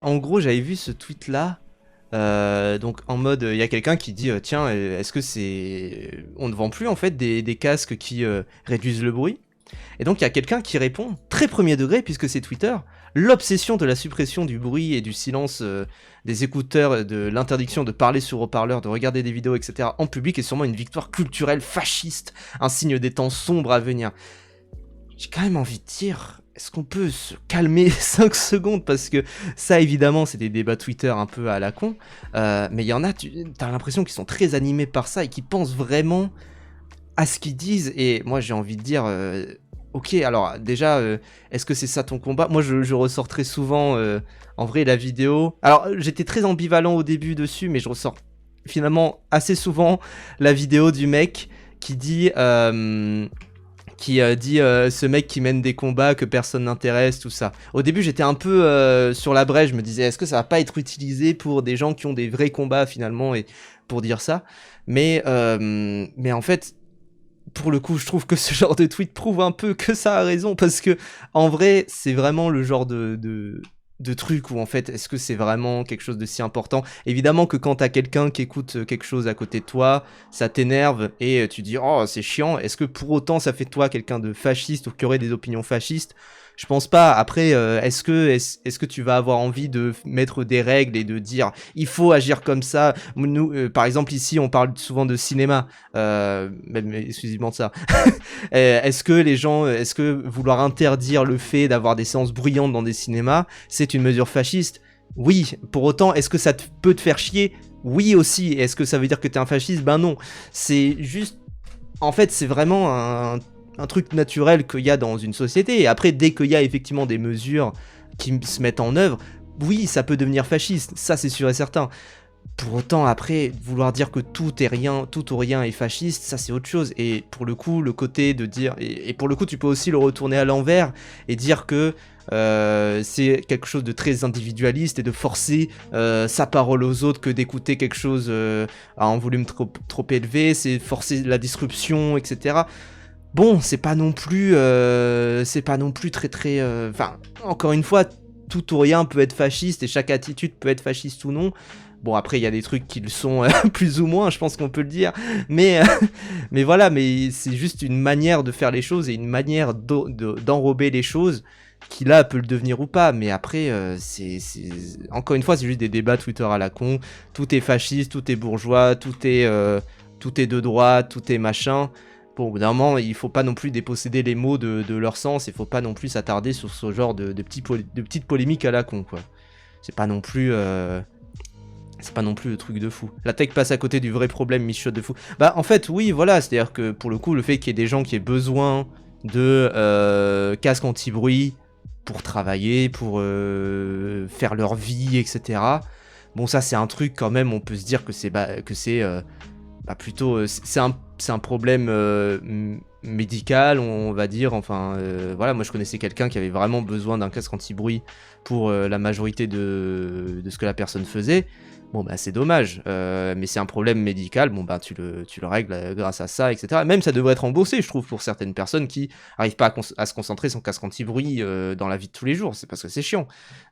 En gros, j'avais vu ce tweet-là. Donc en mode, il y a quelqu'un qui dit tiens, est-ce que c'est... On ne vend plus en fait des casques qui réduisent le bruit. Et donc il y a quelqu'un qui répond, très premier degré puisque c'est Twitter, l'obsession de la suppression du bruit et du silence des écouteurs, de l'interdiction de parler sur haut-parleur, de regarder des vidéos, etc. en public est sûrement une victoire culturelle fasciste, un signe des temps sombres à venir. J'ai quand même envie de dire, est-ce qu'on peut se calmer 5 secondes? Parce que ça, évidemment, c'est des débats Twitter un peu à la con. Mais il y en a, t'as l'impression qu'ils sont très animés par ça et qu'ils pensent vraiment à ce qu'ils disent. Et moi, j'ai envie de dire, ok, alors déjà, est-ce que c'est ça ton combat? Moi, je ressors très souvent, en vrai, la vidéo. Alors, j'étais très ambivalent au début dessus, mais je ressors finalement assez souvent la vidéo du mec qui dit... ce mec qui mène des combats que personne n'intéresse, tout ça. Au début, j'étais un peu sur la brèche, je me disais, est-ce que ça va pas être utilisé pour des gens qui ont des vrais combats, finalement, et pour dire ça. Mais en fait, pour le coup, je trouve que ce genre de tweet prouve un peu que ça a raison, parce que, en vrai, c'est vraiment le genre de truc où en fait est-ce que c'est vraiment quelque chose de si important. Évidemment que quand t'as quelqu'un qui écoute quelque chose à côté de toi, ça t'énerve et tu dis oh c'est chiant, est-ce que pour autant ça fait de toi quelqu'un de fasciste ou qui aurait des opinions fascistes? Je pense pas. Après est-ce que tu vas avoir envie de mettre des règles et de dire il faut agir comme ça? Nous par exemple ici on parle souvent de cinéma, même exclusivement de ça. Est-ce que vouloir interdire le fait d'avoir des séances bruyantes dans des cinémas, c'est une mesure fasciste? Oui. Pour autant, est-ce que ça peut te faire chier? Oui aussi. Est-ce que ça veut dire que t'es un fasciste? Ben non. C'est juste... En fait, c'est vraiment un truc naturel qu'il y a dans une société. Et après, dès qu'il y a effectivement des mesures qui se mettent en œuvre, oui, ça peut devenir fasciste. Ça, c'est sûr et certain. Pour autant, après, vouloir dire que tout ou rien est fasciste, ça c'est autre chose. Et pour le coup, le côté de dire... Et pour le coup, tu peux aussi le retourner à l'envers et dire que c'est quelque chose de très individualiste et de forcer sa parole aux autres que d'écouter quelque chose à un volume trop élevé, c'est forcer la disruption, etc. Bon, c'est pas non plus très... Enfin, encore une fois, tout ou rien peut être fasciste et chaque attitude peut être fasciste ou non. Bon, après, il y a des trucs qui le sont plus ou moins, je pense qu'on peut le dire. Mais, mais voilà, mais c'est juste une manière de faire les choses et une manière d'enrober les choses qui, là, peut le devenir ou pas. Mais après, encore une fois, c'est juste des débats Twitter à la con. Tout est fasciste, tout est bourgeois, tout est de droite, tout est machin. Bon, au bout d'un moment, il faut pas non plus déposséder les mots de leur sens. Il faut pas non plus s'attarder sur ce genre de petites polémiques à la con, quoi. C'est pas non plus... C'est pas non plus le truc de fou. La tech passe à côté du vrai problème, Michotte de fou. Bah en fait oui voilà, c'est-à-dire que pour le coup le fait qu'il y ait des gens qui aient besoin de casques anti-bruit pour travailler, pour faire leur vie, etc. Bon ça c'est un truc quand même, on peut se dire que c'est plutôt c'est un problème médical, on va dire. Enfin voilà, moi je connaissais quelqu'un qui avait vraiment besoin d'un casque anti-bruit pour la majorité de ce que la personne faisait. Bon bah c'est dommage, mais c'est un problème médical, bon bah tu le règles grâce à ça, etc. Même ça devrait être remboursé, je trouve, pour certaines personnes qui arrivent pas à se concentrer sans casque anti-bruit dans la vie de tous les jours, c'est parce que c'est chiant.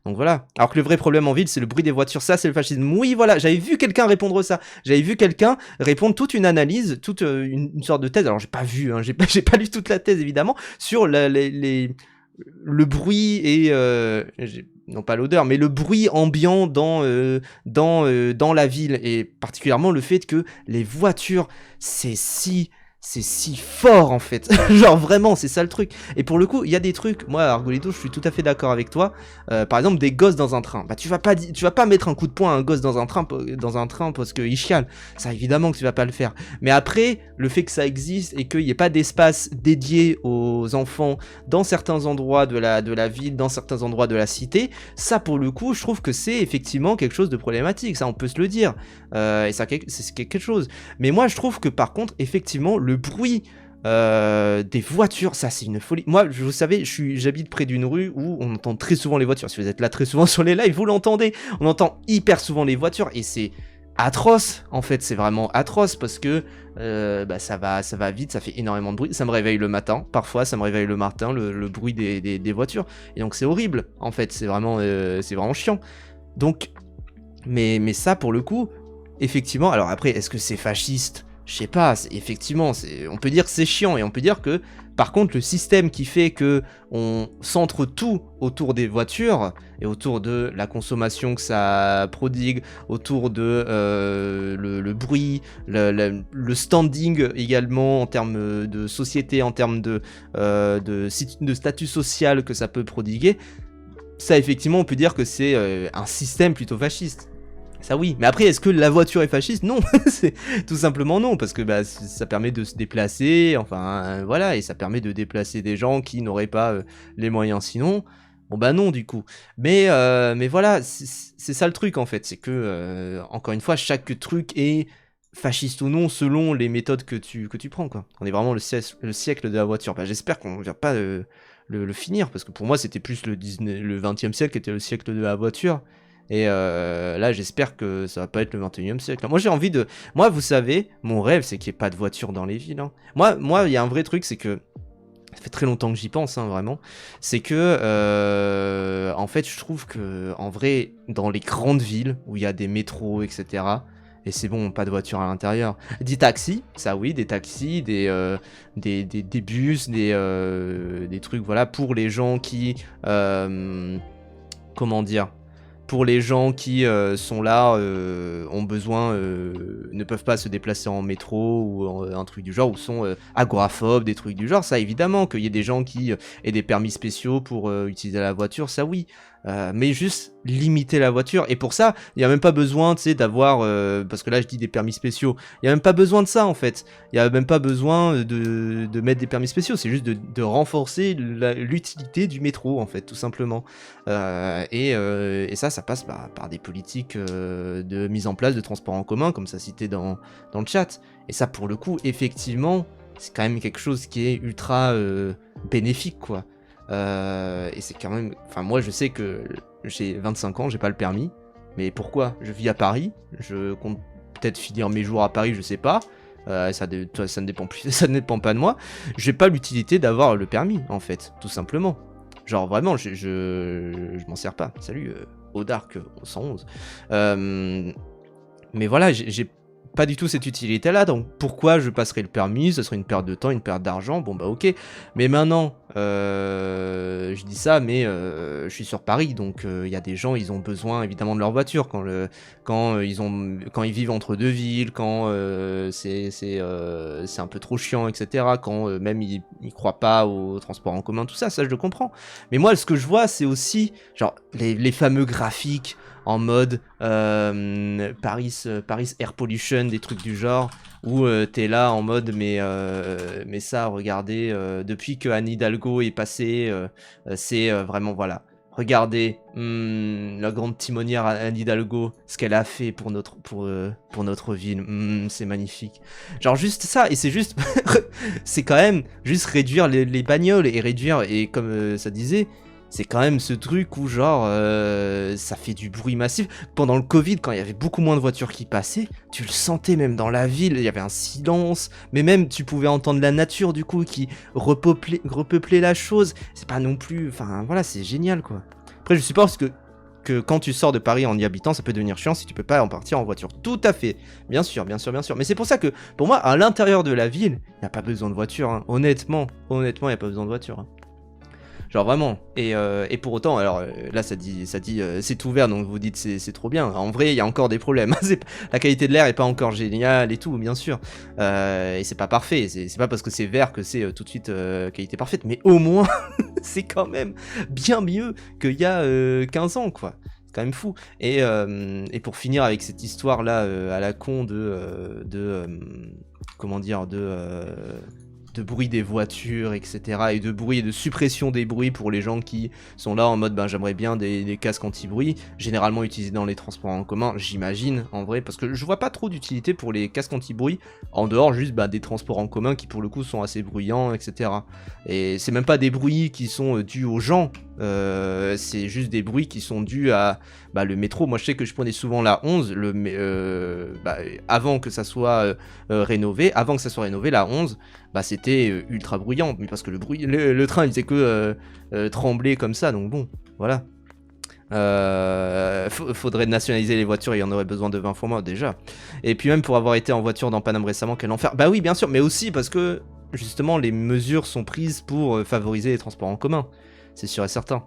Donc voilà. Alors que le vrai problème en ville, c'est le bruit des voitures, ça c'est le fascisme. Oui voilà, j'avais vu quelqu'un répondre ça, j'avais vu quelqu'un répondre toute une analyse, toute une sorte de thèse, alors j'ai pas vu, hein, j'ai pas lu toute la thèse évidemment, sur le bruit et non pas l'odeur, mais le bruit ambiant dans la ville, et particulièrement le fait que les voitures, c'est si fort en fait. Genre vraiment, c'est ça le truc. Et pour le coup, il y a des trucs, moi Argolito, je suis tout à fait d'accord avec toi. Par exemple, des gosses dans un train. Bah tu vas pas mettre un coup de poing à un gosse dans un train parce qu'il chiale. Ça évidemment que tu vas pas le faire. Mais après, le fait que ça existe et qu'il n'y ait pas d'espace dédié aux enfants dans certains endroits de la ville, dans certains endroits de la cité, ça pour le coup, je trouve que c'est effectivement quelque chose de problématique. Ça, on peut se le dire. Et ça, c'est quelque chose. Mais moi, je trouve que par contre, effectivement, le bruit des voitures, ça c'est une folie. Moi, vous savez, j'habite près d'une rue où on entend très souvent les voitures. Si vous êtes là très souvent sur les lives, vous l'entendez. On entend hyper souvent les voitures et c'est atroce. En fait, c'est vraiment atroce parce que ça va vite, ça fait énormément de bruit. Ça me réveille le matin. Parfois, ça me réveille le matin, le bruit des voitures. Et donc c'est horrible. En fait, c'est vraiment chiant. Donc, mais ça, pour le coup, effectivement, alors après, est-ce que c'est fasciste? Je sais pas, effectivement, on peut dire que c'est chiant, et on peut dire que, par contre, le système qui fait que on centre tout autour des voitures, et autour de la consommation que ça prodigue, autour de le bruit, le standing également, en termes de société, en termes de statut social que ça peut prodiguer, ça, effectivement, on peut dire que c'est un système plutôt fasciste. Ça oui, mais après, est-ce que la voiture est fasciste? Non, c'est tout simplement non, parce que bah, ça permet de se déplacer, enfin voilà, et ça permet de déplacer des gens qui n'auraient pas les moyens sinon. Bon bah non du coup. Mais voilà, c'est ça le truc en fait, c'est que encore une fois, chaque truc est fasciste ou non selon les méthodes que tu prends quoi. On est vraiment le siècle de la voiture. Bah, j'espère qu'on ne va pas le finir, parce que pour moi c'était plus le 20e siècle qui était le siècle de la voiture. Et là, j'espère que ça va pas être le 21e siècle. Moi, j'ai envie de... Moi, vous savez, mon rêve, c'est qu'il n'y ait pas de voiture dans les villes. Hein. Moi, il y a un vrai truc, c'est que... Ça fait très longtemps que j'y pense, hein, vraiment. C'est que, en fait, je trouve que, en vrai, dans les grandes villes, où il y a des métros, etc., et c'est bon, pas de voiture à l'intérieur. Des taxis, ça oui, des taxis, des bus, des trucs, voilà, pour les gens qui... comment dire, pour les gens qui sont là, ont besoin, ne peuvent pas se déplacer en métro ou un truc du genre, ou sont agoraphobes, des trucs du genre, ça évidemment, qu'il y ait des gens qui aient des permis spéciaux pour utiliser la voiture, ça oui. Mais juste limiter la voiture, et pour ça, il n'y a même pas besoin, tu sais, d'avoir, parce que là je dis des permis spéciaux, il n'y a même pas besoin de ça en fait, il n'y a même pas besoin de mettre des permis spéciaux, c'est juste de renforcer l'utilité du métro en fait, tout simplement. Et ça passe par des politiques de mise en place de transports en commun, comme ça cité dans le chat, et ça pour le coup, effectivement, c'est quand même quelque chose qui est ultra bénéfique quoi. Et c'est quand même... Enfin, moi, je sais que j'ai 25 ans, j'ai pas le permis. Mais pourquoi? Je vis à Paris. Je compte peut-être finir mes jours à Paris, je sais pas. Ça ne dépend plus, ça ne dépend pas de moi. J'ai pas l'utilité d'avoir le permis, en fait, tout simplement. Genre, vraiment, je m'en sers pas. Salut, Odark 111. Mais voilà, j'ai pas du tout cette utilité-là, donc pourquoi je passerai le permis? Ce serait une perte de temps, une perte d'argent, bon bah ok. Mais maintenant, je dis ça, mais je suis sur Paris, donc il y a des gens, ils ont besoin évidemment de leur voiture quand ils vivent entre deux villes, quand c'est un peu trop chiant, etc. Quand même ils croient pas au transport en commun, tout ça, je le comprends. Mais moi, ce que je vois, c'est aussi genre les fameux graphiques en mode Paris Air Pollution, des trucs du genre, où t'es là en mode mais ça, regardez, depuis que Anne Hidalgo est passée, c'est vraiment, voilà. Regardez la grande timonière Anne Hidalgo, ce qu'elle a fait pour notre ville, c'est magnifique. Genre juste ça, et c'est juste, c'est quand même juste réduire les bagnoles, et réduire, et comme ça disait, c'est quand même ce truc où genre ça fait du bruit massif. Pendant le Covid, quand il y avait beaucoup moins de voitures qui passaient, tu le sentais même dans la ville, il y avait un silence, mais même tu pouvais entendre la nature du coup qui repeuplait la chose. C'est pas non plus, enfin voilà, c'est génial quoi. Après je suppose que quand tu sors de Paris en y habitant, ça peut devenir chiant si tu peux pas en partir en voiture. Tout à fait, bien sûr. Mais c'est pour ça que, pour moi, à l'intérieur de la ville, il n'y a pas besoin de voiture, hein. Honnêtement, il n'y a pas besoin de voiture, hein. Genre vraiment. Et pour autant, alors là ça dit c'est ouvert, donc vous dites c'est trop bien. En vrai, il y a encore des problèmes. La qualité de l'air est pas encore géniale et tout, bien sûr. Et c'est pas parfait. C'est pas parce que c'est vert que c'est tout de suite qualité parfaite. Mais au moins, c'est quand même bien mieux qu'il y a 15 ans, quoi. C'est quand même fou. Et pour finir avec cette histoire là à la con comment dire, de bruit des voitures, etc. et de bruit et de suppression des bruits pour les gens qui sont là en mode ben j'aimerais bien des casques anti-bruit, généralement utilisés dans les transports en commun, j'imagine, en vrai, parce que je vois pas trop d'utilité pour les casques anti-bruit, en dehors juste des transports en commun qui pour le coup sont assez bruyants, etc. Et c'est même pas des bruits qui sont dus aux gens, c'est juste des bruits qui sont dus à le métro. Moi je sais que je prenais souvent la 11, avant que ça soit rénové, la 11, c'était ultra bruyant, mais parce que le train il faisait que trembler comme ça, donc bon, voilà. Faudrait nationaliser les voitures, il y en aurait besoin de 20 fois moins déjà. Et puis même pour avoir été en voiture dans Paname récemment, quel enfer. Bah oui, bien sûr, mais aussi parce que justement les mesures sont prises pour favoriser les transports en commun. C'est sûr et certain.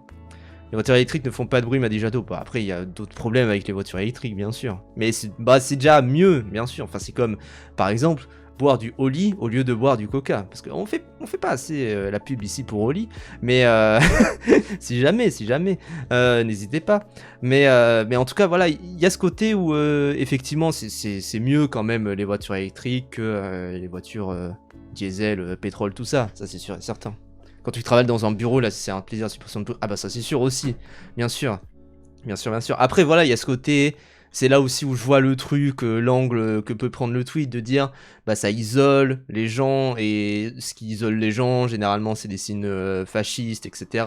Les voitures électriques ne font pas de bruit, m'a dit Jadot. Bah, après, il y a d'autres problèmes avec les voitures électriques, bien sûr. Mais c'est déjà mieux, bien sûr. Enfin, c'est comme, par exemple, boire du Oli au lieu de boire du Coca. Parce qu'on fait pas assez la pub ici pour Oli. Mais si jamais, n'hésitez pas. Mais en tout cas, voilà, il y a ce côté où, effectivement, c'est mieux quand même les voitures électriques que les voitures diesel, pétrole, tout ça. Ça, c'est sûr et certain. Quand tu travailles dans un bureau, là, c'est un plaisir de suppression de tout. Ah bah ça, c'est sûr aussi. Bien sûr. Bien sûr, bien sûr. Après, voilà, il y a ce côté... C'est là aussi où je vois le truc, l'angle que peut prendre le tweet, de dire, bah ça isole les gens, et ce qui isole les gens, généralement, c'est des signes fascistes, etc.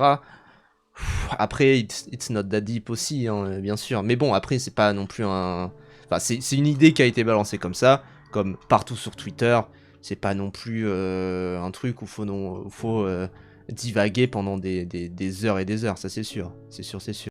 Après, it's not that deep aussi, hein, bien sûr. Mais bon, après, c'est pas non plus un... Enfin, c'est une idée qui a été balancée comme ça, comme partout sur Twitter. C'est pas non plus un truc où faut divaguer pendant des heures et des heures, ça c'est sûr. C'est sûr, c'est sûr.